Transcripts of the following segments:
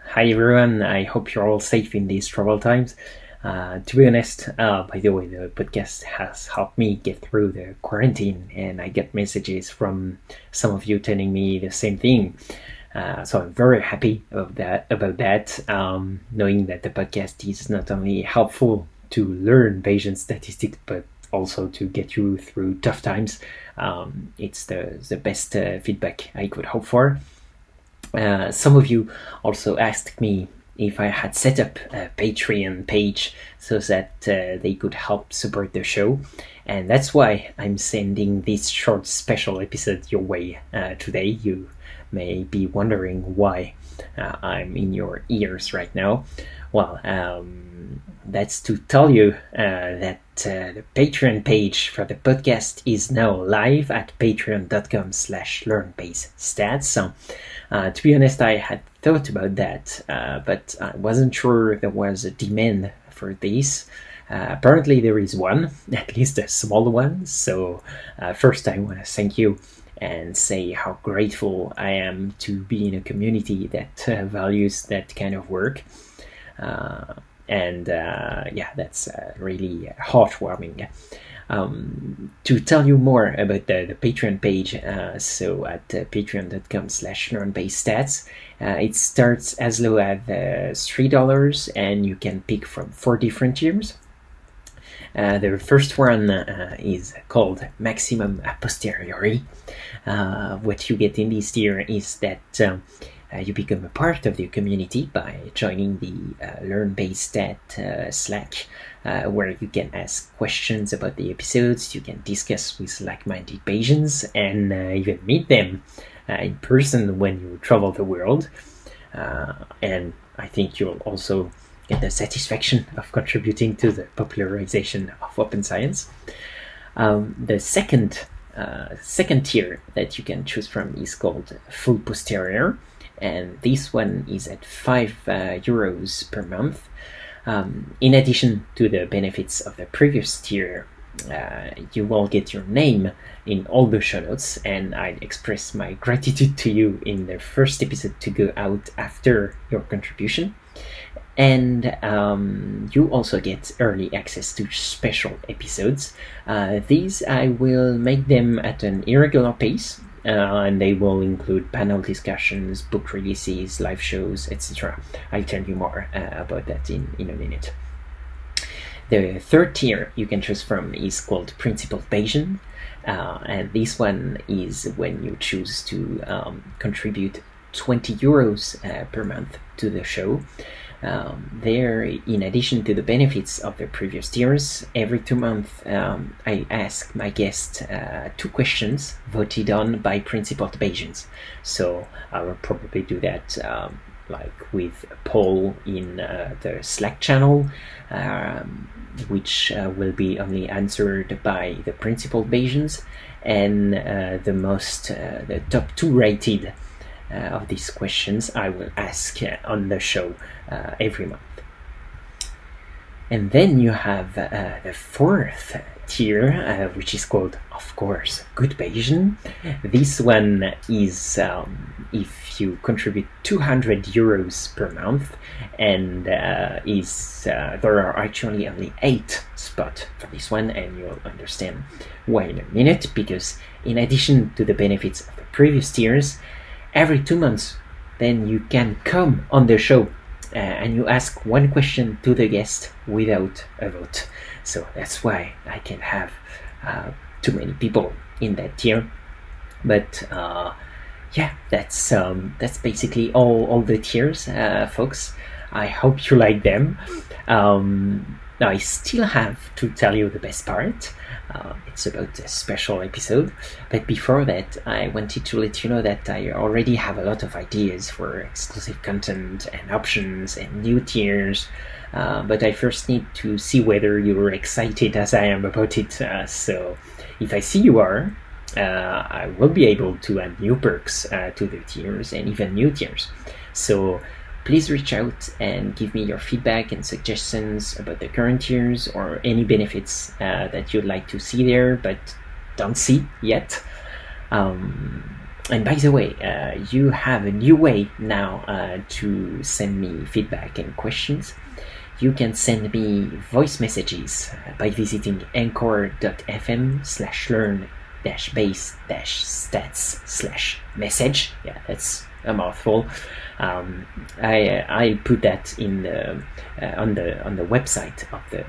Hi everyone, I hope you're all safe in these troubled times. To be honest, by the way, the podcast has helped me get through the quarantine, and I get messages from some of you telling me the same thing. So I'm very happy about that, knowing that the podcast is not only helpful to learn Bayesian statistics, but also to get you through tough times. It's the best feedback I could hope for. Some of you also asked me if I had set up a Patreon page so that they could help support the show. And that's why I'm sending this short special episode your way today. You may be wondering why I'm in your ears right now. Well, that's to tell you that the Patreon page for the podcast is now live at patreon.com/learnbasestats. So, to be honest, I had thought about that, but I wasn't sure there was a demand for this. Apparently there is one, at least a small one. So first I want to thank you and say how grateful I am to be in a community that values that kind of work. Yeah, that's really heartwarming. To tell you more about the Patreon page, so at patreon.com/learnbasestats, it starts as low as $3, and you can pick from 4 different tiers. The first one is called Maximum A Posteriori. What you get in this tier is that you become a part of the community by joining the LBS Slack, where you can ask questions about the episodes, you can discuss with like-minded Bayesians, and even meet them in person when you travel the world. And I think you'll also get the satisfaction of contributing to the popularization of open science. The second tier that you can choose from is called Full Posterior, and this one is at €5 per month. In addition to the benefits of the previous tier, you will get your name in all the show notes, and I express my gratitude to you in the first episode to go out after your contribution. And you also get early access to special episodes. These I will make them at an irregular pace, and they will include panel discussions, book releases, live shows, etc. I'll tell you more about that in a minute. The third tier you can choose from is called Principled Bayesian, and this one is when you choose to contribute €20 per month to the show. There, in addition to the benefits of the previous tiers, every 2 months I ask my guest 2 questions voted on by principled Bayesians. So I will probably do that like with a poll in the Slack channel, which will be only answered by the principled Bayesians, and the top 2 rated of these questions I will ask on the show every month. And then you have the fourth tier, which is called, of course, Good Bayesian. This one is if you contribute €200 per month, and there are actually only 8 spots for this one, and you'll understand why in a minute, because in addition to the benefits of the previous tiers, every 2 months then you can come on the show and you ask 1 question to the guest without a vote. So that's why I can't have too many people in that tier. But yeah, that's basically all the tiers, folks. I hope you like them. Now I still have to tell you the best part. It's about a special episode, but before that I wanted to let you know that I already have a lot of ideas for exclusive content and options and new tiers, but I first need to see whether you're excited as I am about it. So if I see you are, I will be able to add new perks to the tiers and even new tiers. So please reach out and give me your feedback and suggestions about the current tiers or any benefits that you'd like to see there but don't see yet. And by the way, you have a new way now to send me feedback and questions. You can send me voice messages by visiting anchor.fm/learn-base-stats/message. Yeah, that's a mouthful. I put that in the on the website of the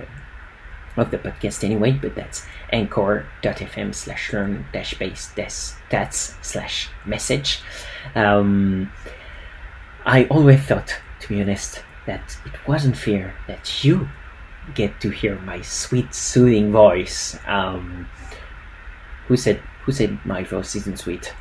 podcast anyway, but that's anchor.fm/learn-base-stats/message. I always thought, to be honest, that it wasn't fair that you get to hear my sweet, soothing voice. Who said my voice isn't sweet?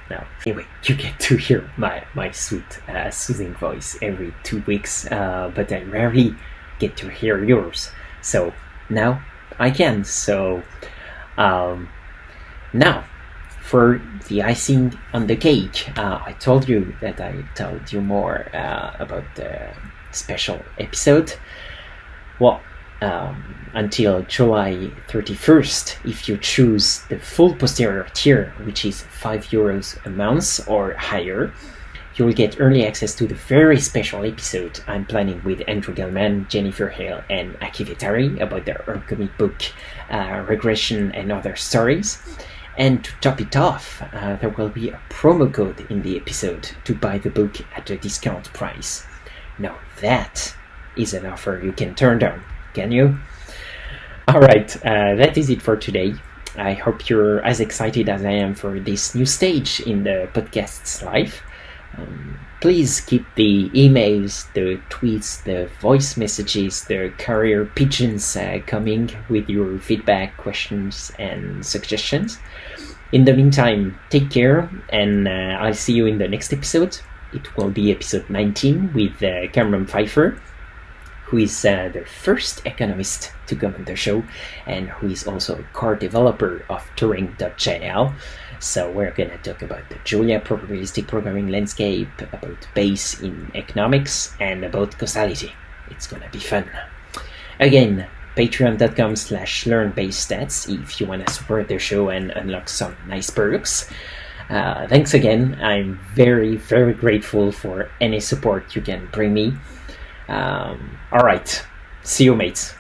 No. Anyway, you get to hear my sweet, soothing voice every 2 weeks, but I rarely get to hear yours. So now I can. So now for the icing on the cake, I told you that I told you more about the special episode. Well, until July 31st, if you choose the full Posterior tier, which is €5 a month or higher, you will get early access to the very special episode I'm planning with Andrew Gellman, Jennifer Hale, and Aki Vetari about their comic book, Regression and Other Stories. And to top it off, there will be a promo code in the episode to buy the book at a discount price. Now that is an offer you can turn down, can you? Alright, that is it for today. I hope you're as excited as I am for this new stage in the podcast's life. Please keep the emails, the tweets, the voice messages, the carrier pigeons coming with your feedback, questions, and suggestions. In the meantime, take care, and I'll see you in the next episode. It will be episode 19 with Cameron Pfeiffer, who is the first economist to come on the show, and who is also a core developer of Turing.jl. So we're going to talk about the Julia probabilistic programming landscape, about Bayes in economics, and about causality. It's going to be fun. Again, patreon.com/learn-base-stats if you want to support the show and unlock some nice perks. Thanks again. I'm very, very grateful for any support you can bring me. Alright, see you mates.